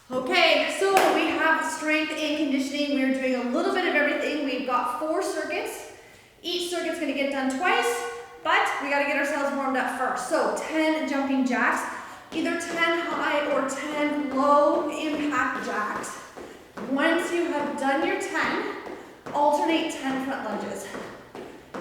Okay, so we have strength and conditioning. We're doing a little bit of everything. We've got 4 circuits. Each circuit's gonna get done twice, but we gotta get ourselves warmed up first. So 10 jumping jacks, either 10 high or 10 low impact jacks. Once you have done your 10, alternate 10 front lunges.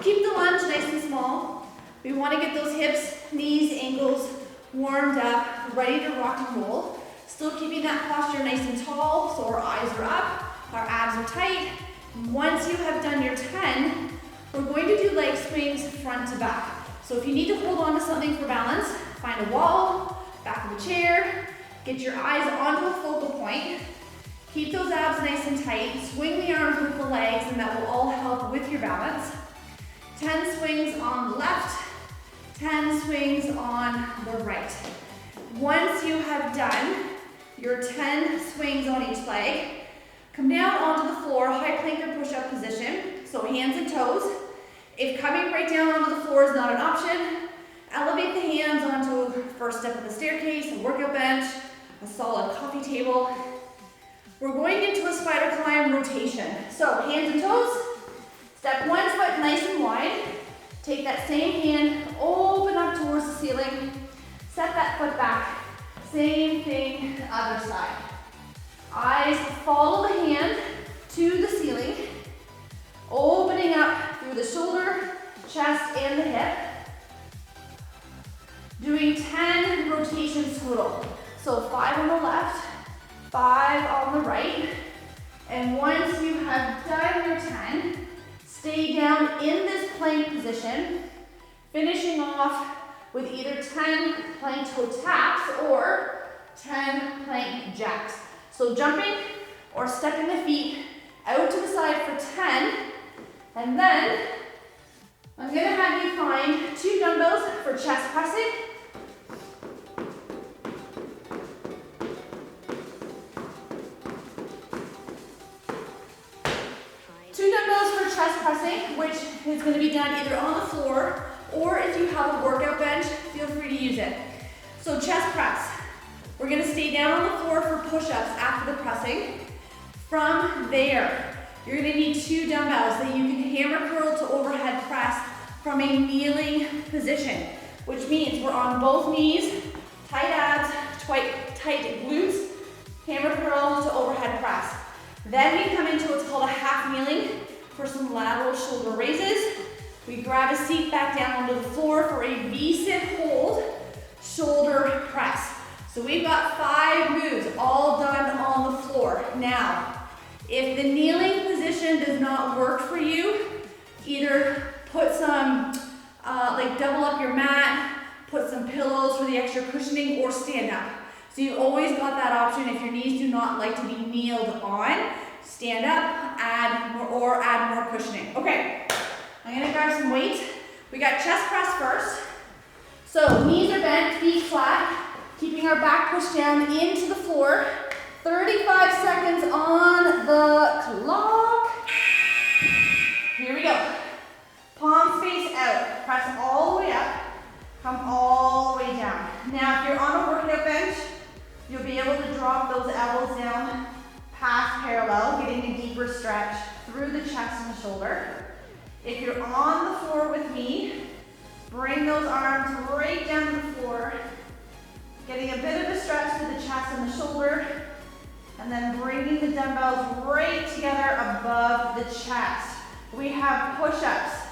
Keep the lunge nice and small. We wanna get those hips, knees, ankles warmed up, ready to rock and roll. Still keeping that posture nice and tall, so our eyes are up, our abs are tight. Once you have done your 10, we're going to do leg swings front to back. So if you need to hold on to something for balance, find a wall, back of a chair, get your eyes onto a focal point. Keep those abs nice and tight, swing the arms with the legs, and that will all help with your balance. 10 swings on the left, 10 swings on the right. Once you have done your 10 swings on each leg, come down onto the floor, high plank or push-up position, so hands and toes. If coming right down onto the floor is not an option, elevate the hands onto the first step of the staircase, a workout bench, a solid coffee table. We're going into a spider climb rotation. So hands and toes, step one foot nice and wide. Take that same hand, open up towards the ceiling, set that foot back. Same thing, other side. Eyes follow the hand to the ceiling, opening up through the shoulder, chest, and the hip. Doing 10 rotations total. So 5 on the left, 5 on the right. And once you have done your 10, stay down in this plank position, finishing off with either 10 plank toe taps or 10 plank jacks. So jumping or stepping the feet out to the side for 10, and then I'm gonna have you find 2 dumbbells for chest pressing. Two dumbbells for chest pressing, which is gonna be done either on the floor or if you have a workout bench, feel free to use it. So chest press. We're gonna stay down on the floor for push-ups after the pressing. From there, you're gonna need 2 dumbbells that you can hammer curl to overhead press from a kneeling position, which means we're on both knees, tight abs, tight glutes, hammer curl to overhead press. Then we come into what's called a half kneeling for some lateral shoulder raises. We grab a seat back down onto the floor for a V-sit hold, shoulder press. So we've got 5 moves all done on the floor. Now, if the kneeling position does not work for you, either put some, double up your mat, put some pillows for the extra cushioning, or stand up. So you've always got that option if your knees do not like to be kneeled on. Stand up, add more cushioning. Okay. I'm gonna grab some weight. We got chest press first. So knees are bent, feet flat, keeping our back pushed down into the floor. 35 seconds on the clock. Here we go. Palms face out. Press all the way up. Come all the way down. Now, if you're on a workout bench, you'll be able to drop those elbows down past parallel, getting a deeper stretch through the chest and the shoulder. If you're on the floor with me, bring those arms right down to the floor, getting a bit of a stretch to the chest and the shoulder, and then bringing the dumbbells right together above the chest. We have push-ups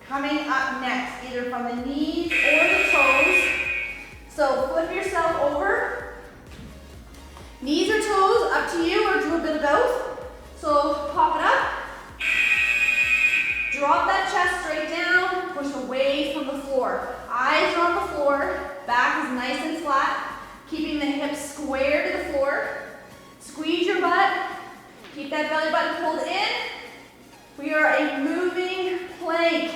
coming up next, either from the knees or the toes. So flip yourself over. Knees or toes, up to you, or do a bit of both. So pop it up. Drop that chest straight down, push away from the floor. Eyes are on the floor, back is nice and flat, keeping the hips square to the floor. Squeeze your butt, keep that belly button pulled in. We are a moving plank,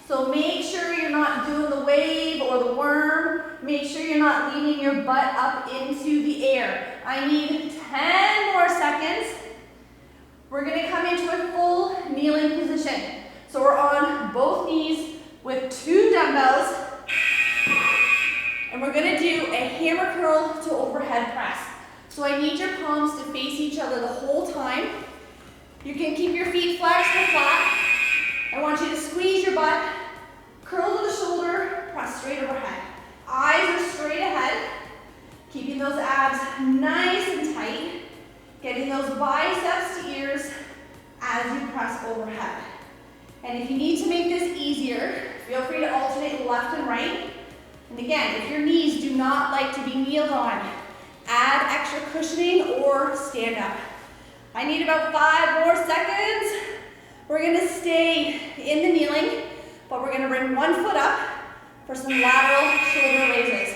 so make sure you're not doing the wave or the worm. Make sure you're not leaning your butt up into the air. I need 10 more seconds. We're gonna come into a full kneeling position. So we're on both knees with 2 dumbbells, and we're gonna do a hammer curl to overhead press. So I need your palms to face each other the whole time. You can keep your feet flexed or flat. I want you to squeeze your butt, curl to the shoulder, press straight overhead. Eyes are straight ahead, keeping those abs nice and tight, getting those biceps to ears as you press overhead. And if you need to make this easier, feel free to alternate left and right. And again, if your knees do not like to be kneeled on, add extra cushioning or stand up. I need about 5 more seconds. We're gonna stay in the kneeling, but we're gonna bring one foot up for some lateral shoulder raises.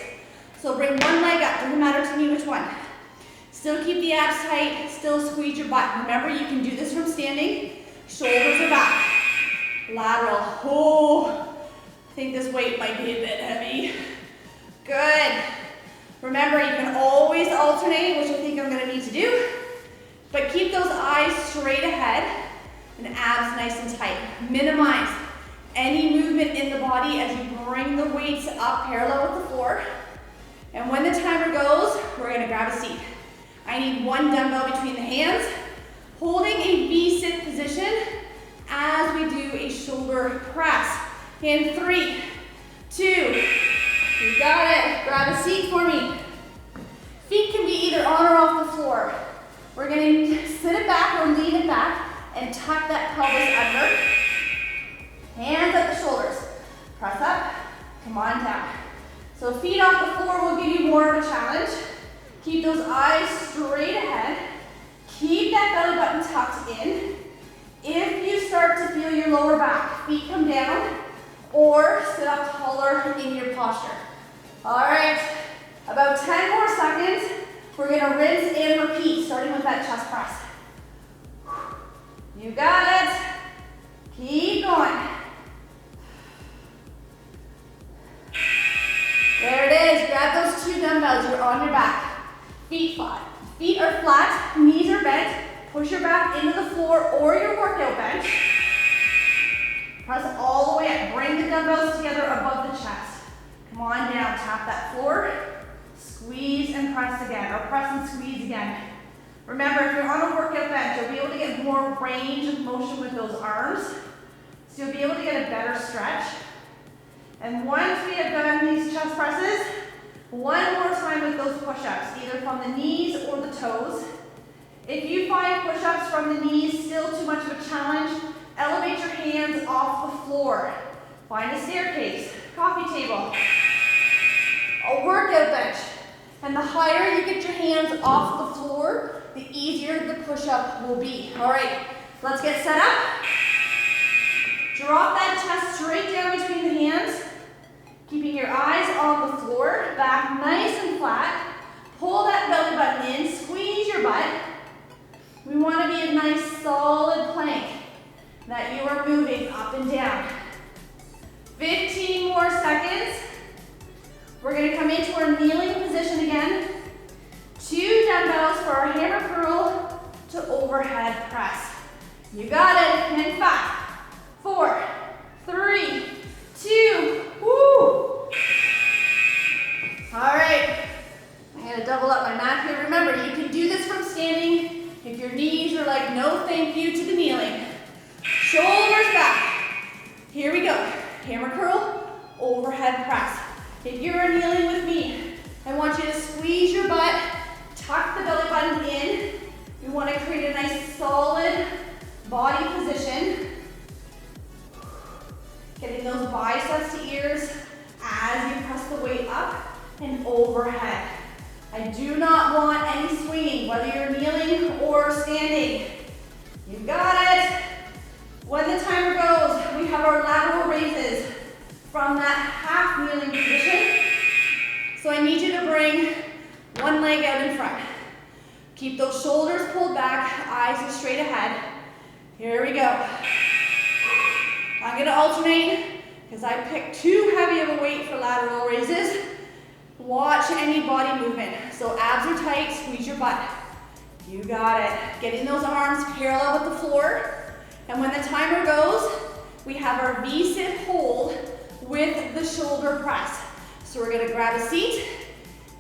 So bring one leg up, doesn't matter to me which one. Still keep the abs tight, still squeeze your butt. Remember, you can do this from standing. Shoulders are back. Lateral. Oh, I think this weight might be a bit heavy. Good. Remember, you can always alternate, which I think I'm gonna need to do, but keep those eyes straight ahead and abs nice and tight. Minimize any movement in the body as you bring the weights up parallel with the floor. And when the timer goes, we're gonna grab a seat. I need one dumbbell between the hands, holding a V-sit position as we do a shoulder press. In 3, 2, you got it. Grab a seat for me. Feet can be either on or off the floor. We're gonna sit it back or lean it back and tuck that pelvis under. Hands at the shoulders. Press up, come on down. So feet off the floor will give you more of a challenge. Keep those eyes straight ahead. Keep that belly button tucked in. If you start to feel your lower back, feet come down or sit up taller in your posture. All right, about 10 more seconds. We're gonna rinse and repeat, starting with that chest press. You got it. Keep going. There it is. Grab those 2 dumbbells. You're on your back. Feet flat. Feet are flat. Knees are bent. Push your back into the floor or your workout bench. Press all the way up. Bring the dumbbells together above the chest. Come on down. Tap that floor. Squeeze and press again, or press and squeeze again. Remember, if you're on a workout bench, you'll be able to get more range of motion with those arms. So you'll be able to get a better stretch. And once we have done these chest presses, one more time with those push-ups, either from the knees or the toes. If you find push-ups from the knees still too much of a challenge, elevate your hands off the floor. Find a staircase, coffee table, a workout bench. And the higher you get your hands off the floor, the easier the push-up will be. All right, let's get set up. Drop that chest straight down between the hands, keeping your eyes on the floor, back nice and flat. Pull that belly button in, squeeze your butt. We want to be a nice solid plank that you are moving up and down. 15 more seconds. We're going to come into our kneeling position again. 2 dumbbells for our hammer curl to overhead press. You got it. And 5, 4, 3, 2, woo! All right. I'm going to double up my mat here. Remember, you can do this from standing if your knees are like, no thank you to the kneeling. Shoulders back. Here we go. Hammer curl, overhead press. If you're kneeling with me, I want you to squeeze your butt, tuck the belly button in. We want to create a nice solid body position. Getting those biceps to ears as you press the weight up and overhead. I do not want any swinging, whether you're kneeling or standing. You got it. When the timer goes, we have our lateral raises from that half kneeling position. So I need you to bring one leg out in front. Keep those shoulders pulled back, eyes are straight ahead. Here we go. I'm gonna alternate because I picked too heavy of a weight for lateral raises. Watch any body movement. So abs are tight, squeeze your butt. You got it. Getting those arms parallel with the floor. And when the timer goes, we have our V-sit hold with the shoulder press. So we're gonna grab a seat,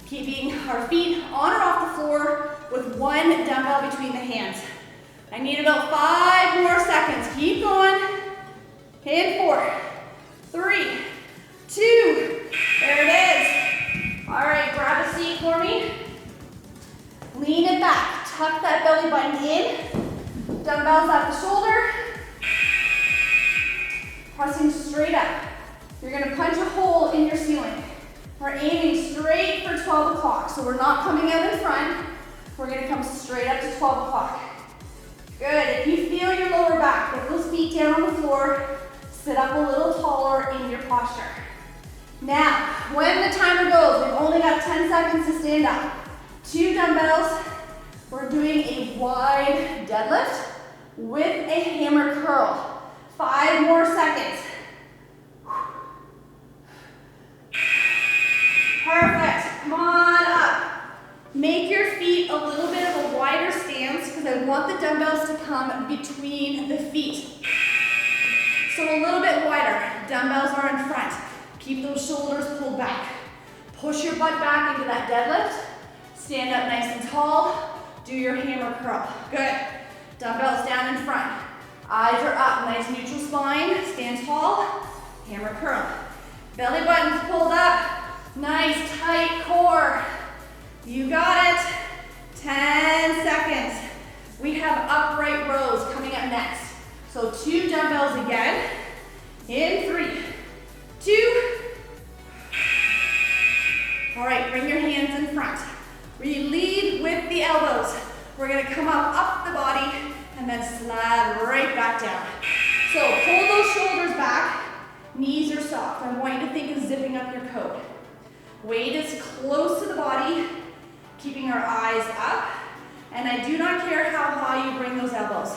keeping our feet on or off the floor, with one dumbbell between the hands. I need about 5 more seconds. Keep going. In 4, 3, 2, there it is. All right, grab a seat for me. Lean it back, tuck that belly button in. Dumbbells at the shoulder. Pressing straight up. You're gonna punch a hole in your ceiling. We're aiming straight for 12 o'clock, so we're not coming out in front. We're gonna come straight up to 12 o'clock. Good, if you feel your lower back, put those feet down on the floor, sit up a little taller in your posture. Now, when the timer goes, we've only got 10 seconds to stand up. 2 dumbbells, we're doing a wide deadlift with a hammer curl. 5 more seconds. Perfect, come on up. Make your feet a little bit of a wider stance because I want the dumbbells to come between the feet. So a little bit wider, dumbbells are in front. Keep those shoulders pulled back. Push your butt back into that deadlift. Stand up nice and tall. Do your hammer curl. Good. Dumbbells down in front. Eyes are up, nice neutral spine. Stand tall, hammer curl. Belly button's pulled up. Nice tight core. You got it. 10 seconds. We have upright rows coming up next. So 2 dumbbells again. In 3, 2. All right, bring your hands in front. We lead with the elbows. We're gonna come up the body, and then slide right back down. So pull those shoulders back. Knees are soft. I want you to think of zipping up your coat. Weight is close to the body, keeping our eyes up. And I do not care how high you bring those elbows.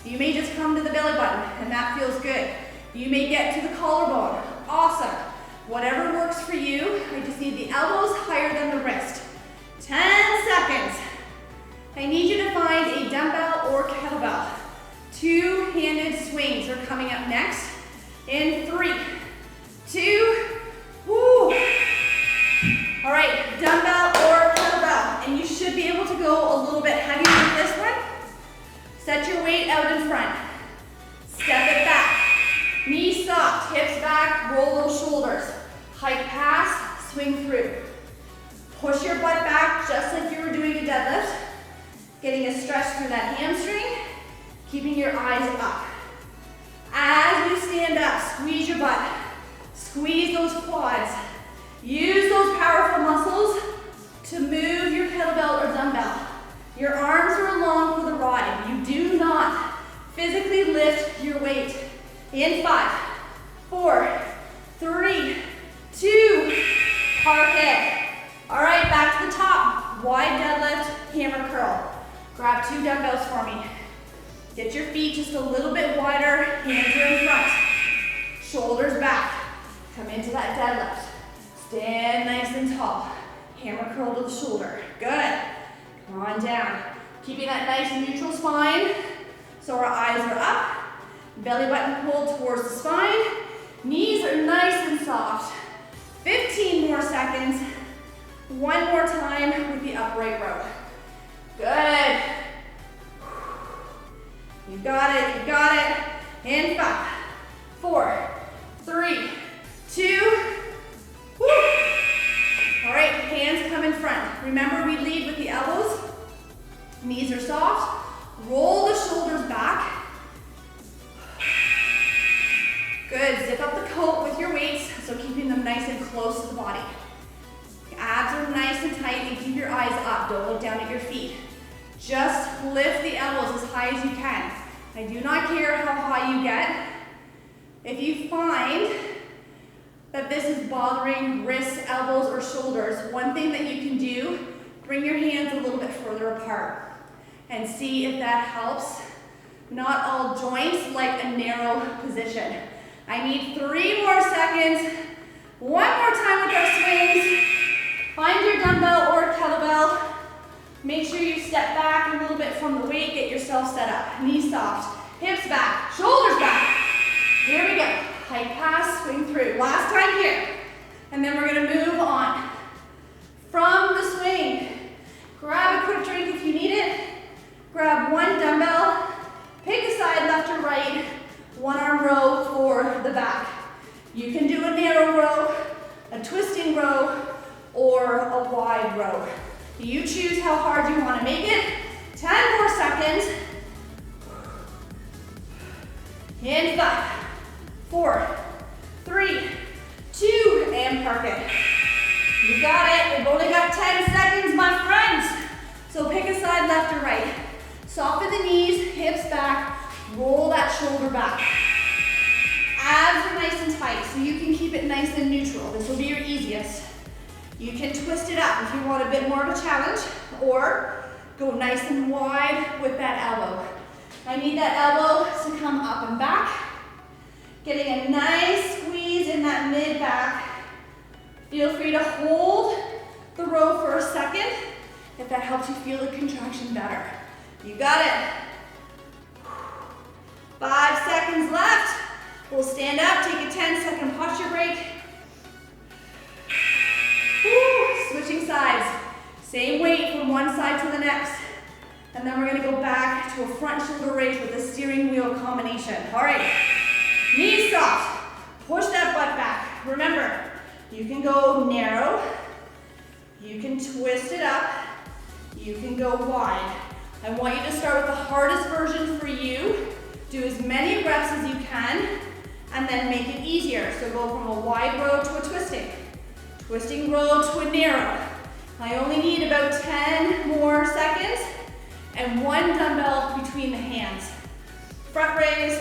You may just come to the belly button, and that feels good. You may get to the collarbone. Awesome. Whatever works for you. I just need the elbows higher than the wrist. 10 seconds. I need you to find a dumbbell or kettlebell. 2-handed swings are coming up next. In 3, 2, woo. All right, dumbbell or kettlebell. And you should be able to go a little bit heavier with this one. Set your weight out in front. Step it back. Knees soft, hips back, roll those shoulders. Hike past, swing through. Push your butt back just like you were doing a deadlift. Getting a stretch through that hamstring. Keeping your eyes up. As you stand up, squeeze your butt. Squeeze those quads. Use those powerful muscles to move your kettlebell or dumbbell. Your arms are along for the ride. You do not physically lift your weight. In 5, 4, 3, 2, park it. All right, back to the top. Wide deadlift, hammer curl. Grab 2 dumbbells for me. Get your feet just a little bit wider, hands are in front. Shoulders back. Come into that deadlift. Stand nice and tall. Hammer curl to the shoulder. Good. Come on down. Keeping that nice neutral spine. So our eyes are up. Belly button pulled towards the spine. Knees are nice and soft. 15 more seconds. 1 more time with the upright row. Good. You got it, you got it. In 5, 4, 3, 2, woo. All right, hands come in front. Remember, we lead with the elbows. Knees are soft. Roll the shoulders back. Good, zip up the coat with your weights, so keeping them nice and close to the body. Abs are nice and tight, and keep your eyes up. Don't look down at your feet. Just lift the elbows as high as you can. I do not care how high you get. If you find that this is bothering wrists, elbows, or shoulders, one thing that you can do, bring your hands a little bit further apart and see if that helps. Not all joints like a narrow position. I need 3 more seconds. 1 more time with our swings. Find your dumbbell or kettlebell. Make sure you step back a little bit from the weight. Get yourself set up. Knees soft. Hips back. Shoulders back. Here we go. Hike past, swing through. Last time here. And then we're going to move on. From the swing, Grab a quick drink if you need it. Grab one dumbbell. Pick a side, left or right. One arm row for the back. You can do a narrow row, a twisting row, or a wide row. You choose how hard you want to make it. 10 more seconds. And 5, 4, 3, 2, and park it. You got it. We've only got 10 seconds, my friends. So pick a side, left or right. Soften the knees, hips back, roll that shoulder back. Abs are nice and tight, so you can keep it nice and neutral. This will be your easiest. You can twist it up if you want a bit more of a challenge, or go nice and wide with that elbow. I need that elbow to come up and back. Getting a nice squeeze in that mid back. Feel free to hold the row for a second if that helps you feel the contraction better. You got it. 5 seconds left. We'll stand up, take a 10-second posture break. Woo. Switching sides. Same weight from one side to the next. And then we're gonna go back to a front shoulder raise with a steering wheel combination. All right, knees soft. Push that butt back. Remember, you can go narrow. You can twist it up. You can go wide. I want you to start with the hardest version for you. Do as many reps as you can, and then make it easier. So go from a wide row to a twisting row to a narrow. I only need about 10 more seconds and one dumbbell between the hands. Front raise,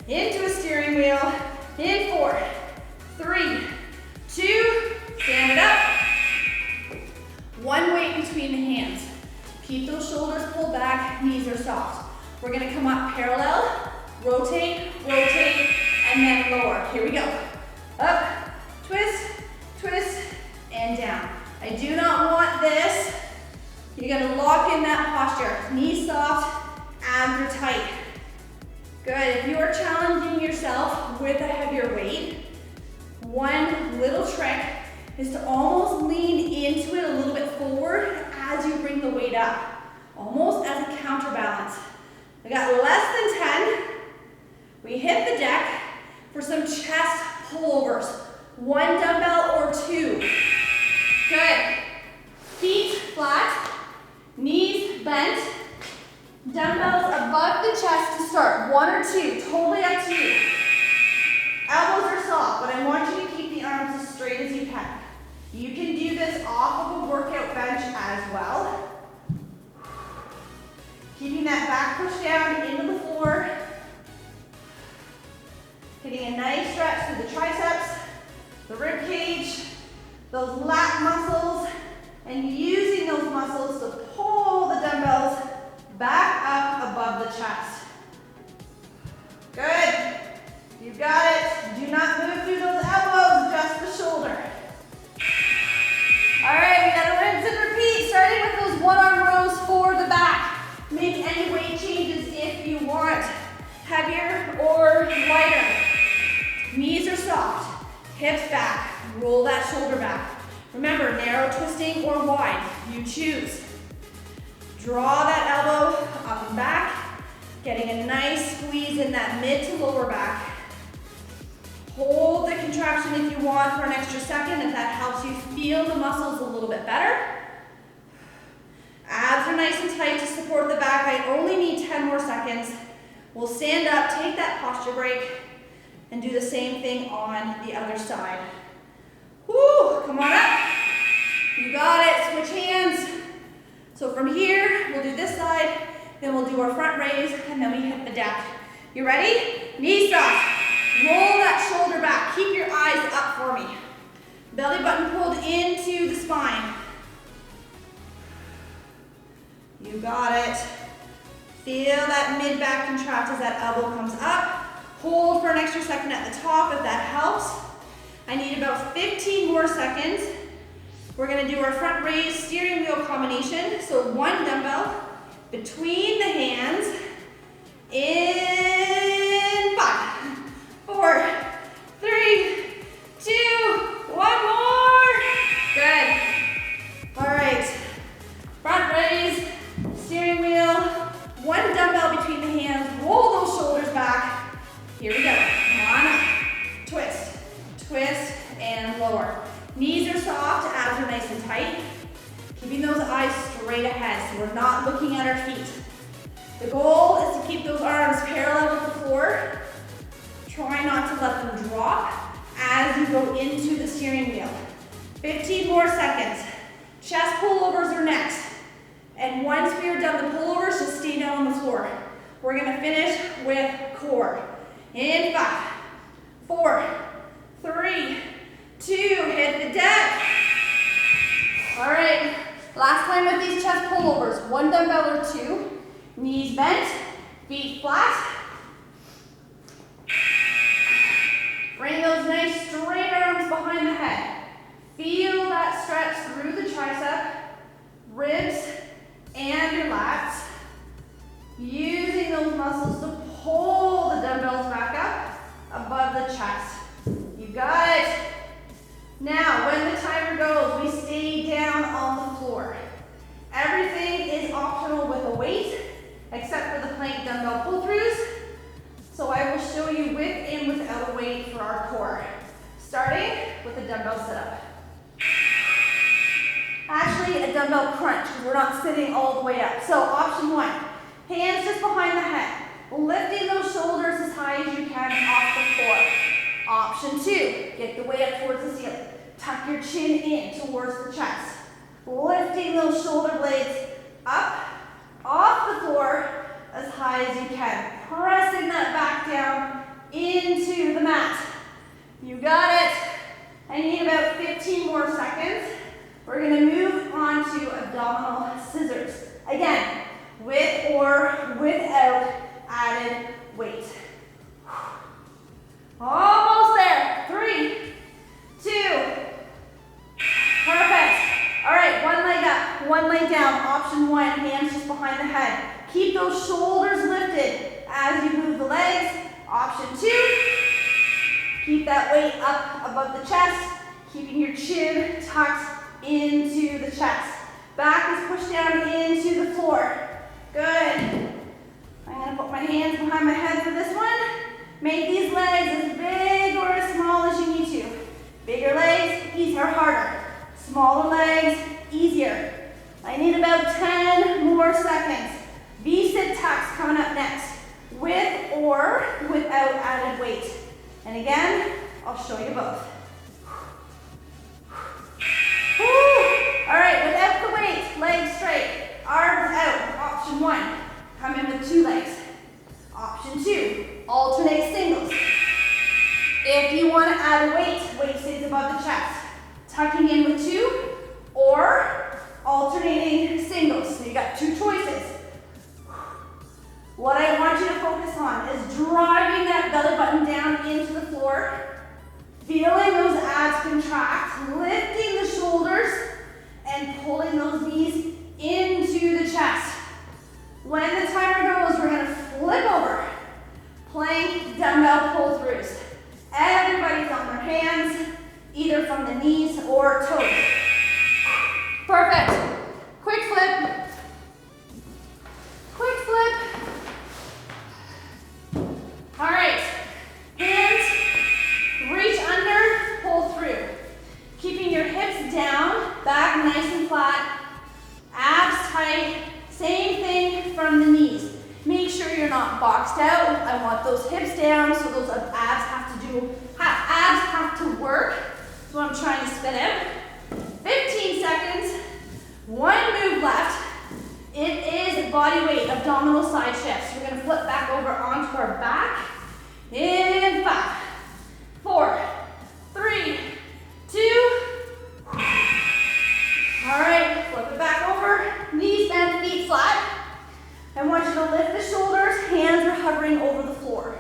into a steering wheel, in 4, 3, 2, stand it up. One weight between the hands. Keep those shoulders pulled back, knees are soft. We're gonna come up parallel, rotate, rotate, and then lower. Here we go. Up, twist, twist, and down. I do not want this. You're gonna lock in that posture. Knees soft, abs are tight. Good, if you are challenging yourself with a heavier weight, one little trick is to almost lean into it a little bit forward as you bring the weight up, almost as a counterbalance. I got less than 10. We hit the deck for some chest pullovers. One dumbbell or 2. Good. Feet flat, knees bent, dumbbells above the chest to start. 1 or 2, totally up to you. Elbows are soft, but I want you to keep the arms as straight as you can. You can do this off of a workout bench as well. Keeping that back push down into the floor. Getting a nice stretch through the triceps, the rib cage, those lat muscles, and using those muscles to pull the dumbbells back up above the chest. Good. You got it. Do not move through those elbows, just the shoulder. All right, we gotta rinse and repeat, starting with those one-arm rows for the back. Make any weight changes if you want, heavier or lighter. Knees are soft, hips back, roll that shoulder back. Remember, narrow twisting or wide, you choose. Draw that elbow up and back, getting a nice squeeze in that mid to lower back. Hold the contraction if you want for an extra second, if that helps you feel the muscles a little bit better. Abs are nice and tight to support the back. I only need 10 more seconds. We'll stand up, take that posture break, and do the same thing on the other side. Woo, come on up. You got it, switch hands. So from here, we'll do this side, then we'll do our front raise, and then we hit the deck. You ready? Knees soft. Roll that shoulder back. Keep your eyes up for me. Belly button pulled into the spine. You got it. Feel that mid-back contract as that elbow comes up. Hold for an extra second at the top if that helps. I need about 15 more seconds. We're gonna do our front raise steering wheel combination. So one dumbbell between the hands in 5, 4, 3, 2, one more. Good. All right, front raise. looking at our feet. The goal is to keep those arms parallel with the floor. Try not to let them drop as you go into the steering wheel. 15 more seconds. Chest pullovers are next. And once we are done the pullovers, just stay down on the floor. We're gonna finish with core. In 5, 4, 3, 2, hit the deck. All right, last time with these chest pullovers, 1 dumbbell or 2, knees bent, feet flat. Bring those nice straight arms behind the head. Feel that stretch through the tricep, ribs, and your lats. Using those muscles to pull the dumbbells back up above the chest. You got it. Now, when the timer goes, we stay down on the floor. Everything is optional with a weight, except for the plank dumbbell pull-throughs. So I will show you with and without a weight for our core. Starting with a dumbbell sit-up. Actually, a dumbbell crunch, because we're not sitting all the way up. So option 1, hands just behind the head. Lifting those shoulders as high as you can off the floor. Option 2, get the weight up towards the ceiling. Tuck your chin in towards the chest. Lifting those shoulder blades up, off the floor, as high as you can. Pressing that back down into the mat. You got it. I need about 15 more seconds. We're gonna move on to abdominal scissors. Again, with or without added weight. Almost there. 3, 2. Perfect. All right, one leg up, one leg down. Option 1, hands just behind the head. Keep those shoulders lifted as you move the legs. Option 2, keep that weight up above the chest, keeping your chin tucked into the chest. Back is pushed down into the floor. Good. I'm gonna put my hands behind my head for this one. Make these legs as big or as small as you need to. Bigger legs, easier, harder. Smaller legs, easier. I need about 10 more seconds. V-sit tucks coming up next, with or without added weight. And again, I'll show you both. Woo. All right, without the weight, legs straight, arms out. Option 1, come in with 2 legs. Option 2, alternate singles. If you want to add a weight stays above the chest. Tucking in with 2 or alternating singles. So you got 2 choices. What I want you to focus on is driving that belly button down into the floor, feeling those abs contract, lifting the shoulders, and pulling those knees into the chest. When the timer goes, we're gonna flip over. Plank dumbbell pull-throughs. Everybody's on their hands, either from the knees or toes. Perfect. Quick flip. Quick flip. All right. Hands, reach under, pull through. Keeping your hips down, back nice and flat, abs tight. Same thing from the knees. Make sure you're not boxed out. I want those hips down so those abs have to work. That's what I'm trying to spit out. 15 seconds, 1 move left. It is body weight, abdominal side shifts. We're gonna flip back over onto our back. In 5, 4, 3, 2. All right, flip it back over, knees bent, feet flat. I want you to lift the shoulders, hands are hovering over the floor.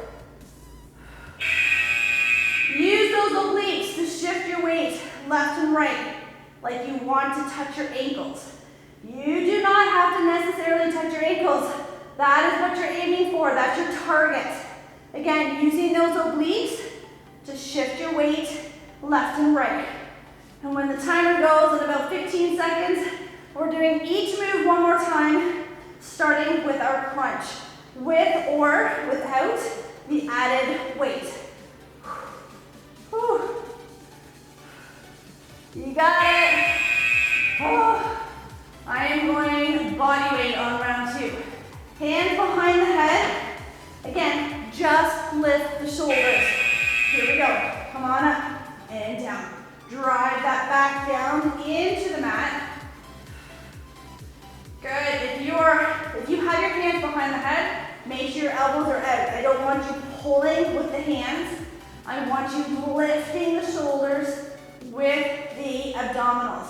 Use those obliques to shift your weight left and right, like you want to touch your ankles. You do not have to necessarily touch your ankles. That is what you're aiming for, that's your target. Again, using those obliques to shift your weight left and right. And when the timer goes in about 15 seconds, we're doing each move one more time, starting with our crunch, with or without the added weight. Whew. You got it. Oh. I am going body weight on round 2. just lift the shoulders. Here we go. Come on up and down. Drive that back down into the mat. Good. If you have your hands behind the head, make sure your elbows are out. I don't want you pulling with the hands. I want you lifting the shoulders with the abdominals.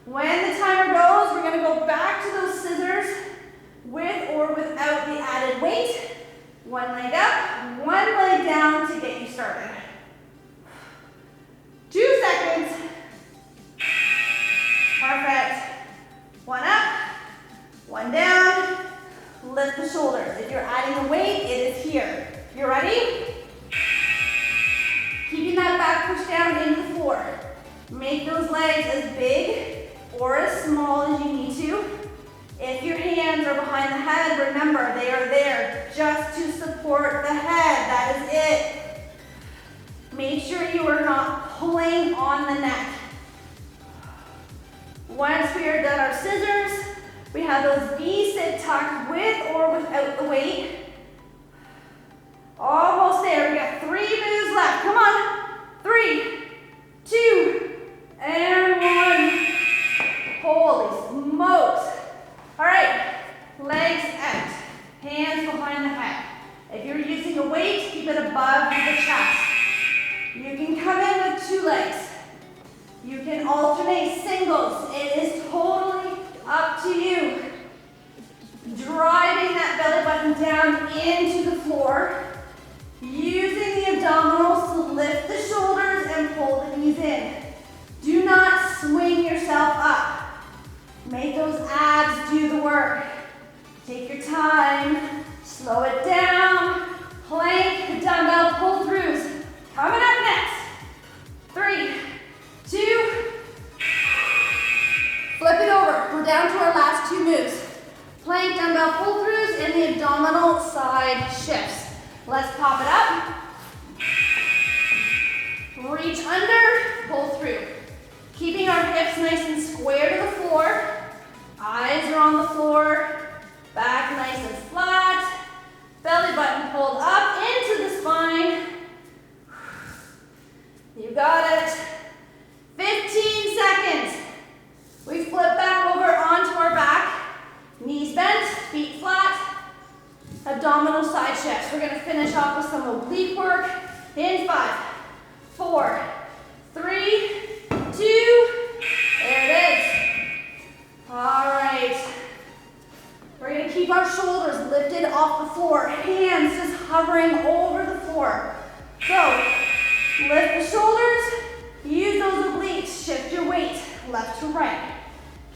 When the timer goes, we're going to go back to those scissors with or without the added weight. One leg up, one leg down to get you started. 2 seconds. Perfect. One up, one down. Lift the shoulders. If you're adding a weight, it is here. You're ready? Keeping that back push down into the floor. Make those legs as big or as small as you need to. If your hands are behind the head, remember they are there just to support the head. That is it. Make sure you are not pulling on the neck. Once we are done our scissors, we have those V-sit tucked with or without the weight. Almost there. We got 3 moves left. Come on. 3, 2, and 1. Holy smokes. All right. Legs out. Hands behind the head. If you're using a weight, keep it above the chest. You can come in with 2 legs. You can alternate singles. It is totally up to you. Driving that belly button down into the floor. Using the abdominals to lift the shoulders and pull the knees in. Do not swing yourself up. Make those abs do the work. Take your time. Slow it down. Plank, dumbbell pull-throughs. Coming up next. 3, 2, flip it over. We're down to our last 2 moves. Plank, dumbbell pull-throughs, and the abdominal side shifts. Let's pop it up. Reach under, pull through. Keeping our hips nice and square to the floor. Eyes are on the floor. Back nice and flat. Belly button pulled up into the spine. You got it. 15 seconds. We flip back over onto our back. Knees bent, feet flat. Abdominal side shifts. We're going to finish off with some oblique work in 5, 4, 3, 2. There it is. All right. We're going to keep our shoulders lifted off the floor. Hands just hovering over the floor. So, lift the shoulders. Use those obliques. Shift your weight left to right.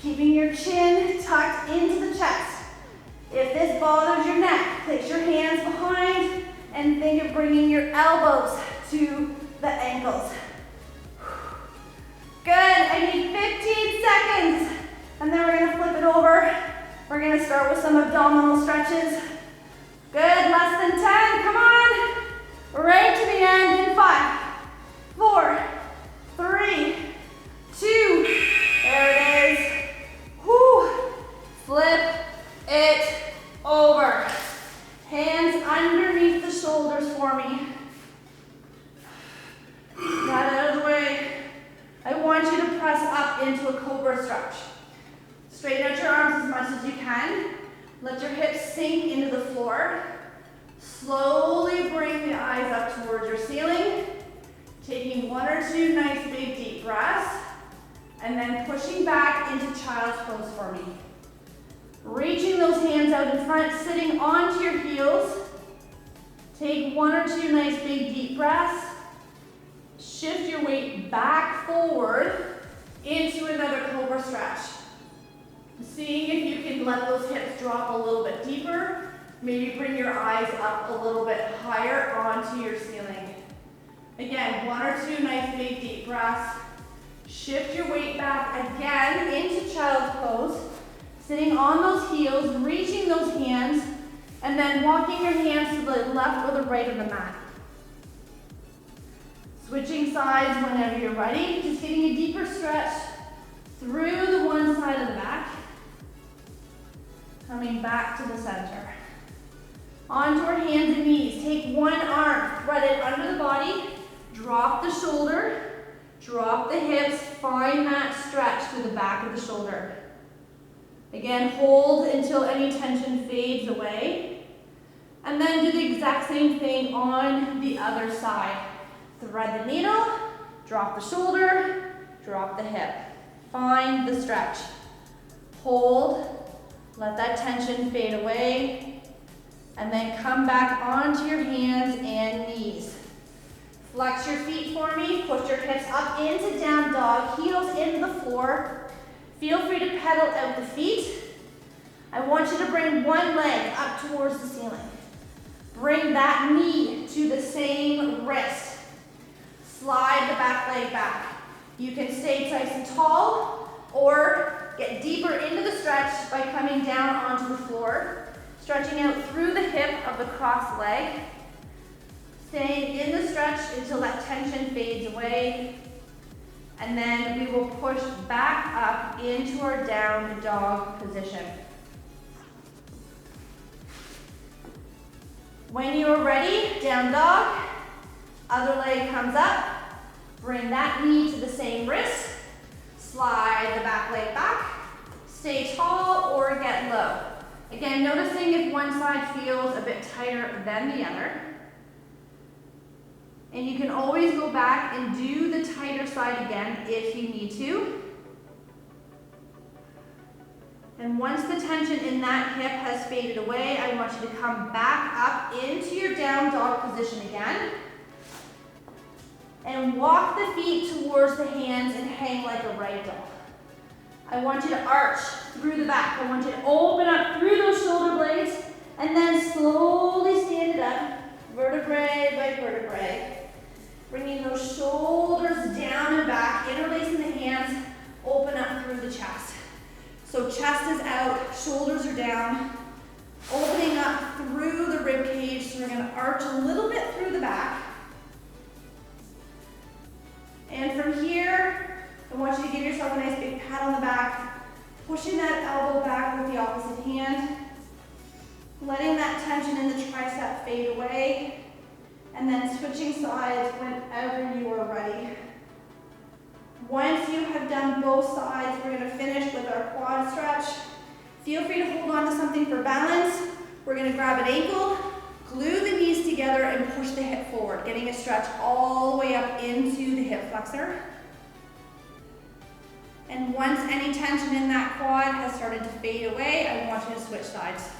Keeping your chin tucked into the chest. If this bothers your neck, place your hands behind and think of bringing your elbows to the ankles. Good, I need 15 seconds. And then we're gonna flip it over. We're gonna start with some abdominal stretches. Good, less than 10, come on. Right to the end in 5, 4, 3, 2, there it is. Whew. Flip it over. Hands underneath the shoulders for me. That out of the way. I want you to press up into a cobra stretch. Straighten out your arms as much as you can. Let your hips sink into the floor. Slowly bring the eyes up towards your ceiling. Taking 1 or 2 nice big deep breaths. And then pushing back into child's pose for me. Reaching those hands out in front, sitting onto your heels. Take 1 or 2 nice big deep breaths. Shift your weight back forward into another cobra stretch. Seeing if you can let those hips drop a little bit deeper. Maybe bring your eyes up a little bit higher onto your ceiling. Again, 1 or 2 nice big deep breaths. Shift your weight back again into child's pose. Sitting on those heels, reaching those hands, and then walking your hands to the left or the right of the mat. Switching sides whenever you're ready. Just getting a deeper stretch through the one side of the back. Coming back to the center. Onto our hands and knees. Take one arm, thread it under the body, drop the shoulder, drop the hips, find that stretch through the back of the shoulder. Again, hold until any tension fades away. And then do the exact same thing on the other side. Thread the needle, drop the shoulder, drop the hip. Find the stretch. Hold, let that tension fade away, and then come back onto your hands and knees. Flex your feet for me, push your hips up into down dog, heels into the floor. Feel free to pedal out the feet. I want you to bring one leg up towards the ceiling. Bring that knee to the same wrist. Slide the back leg back. You can stay nice and tall or get deeper into the stretch by coming down onto the floor, stretching out through the hip of the crossed leg, staying in the stretch until that tension fades away, and then we will push back up into our down dog position. When you are ready, down dog, other leg comes up, bring that knee to the same wrist, slide the back leg back, stay tall or get low. Again, noticing if one side feels a bit tighter than the other. And you can always go back and do the tighter side again if you need to. And once the tension in that hip has faded away, I want you to come back up into your down dog position again. And walk the feet towards the hands and hang like a rag doll. I want you to arch through the back. I want you to open up through those shoulder blades and then slowly stand it up, vertebrae by vertebrae. Bringing those shoulders down and back, interlacing the hands, open up through the chest. So chest is out, shoulders are down, opening up through the rib cage. So we're going to arch a little bit through the back. And from here, I want you to give yourself a nice big pat on the back, pushing that elbow back with the opposite hand, letting that tension in the tricep fade away, and then switching sides whenever you are ready. Once you have done both sides, we're going to finish with our quad stretch. Feel free to hold on to something for balance. We're going to grab an ankle, glue the knees together, and push the hip forward, getting a stretch all the way up into the hip flexor. And once any tension in that quad has started to fade away, I want you to switch sides.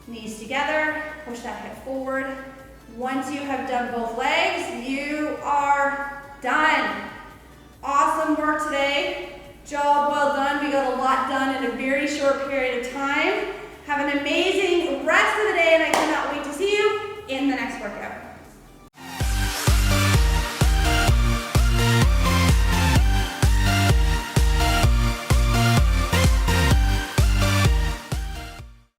Knees together, push that hip forward. Once you have done both legs, you are done. Awesome work today. Job well done. We got a lot done in a very short period of time. Have an amazing rest of the day, and I cannot wait to see you in the next workout.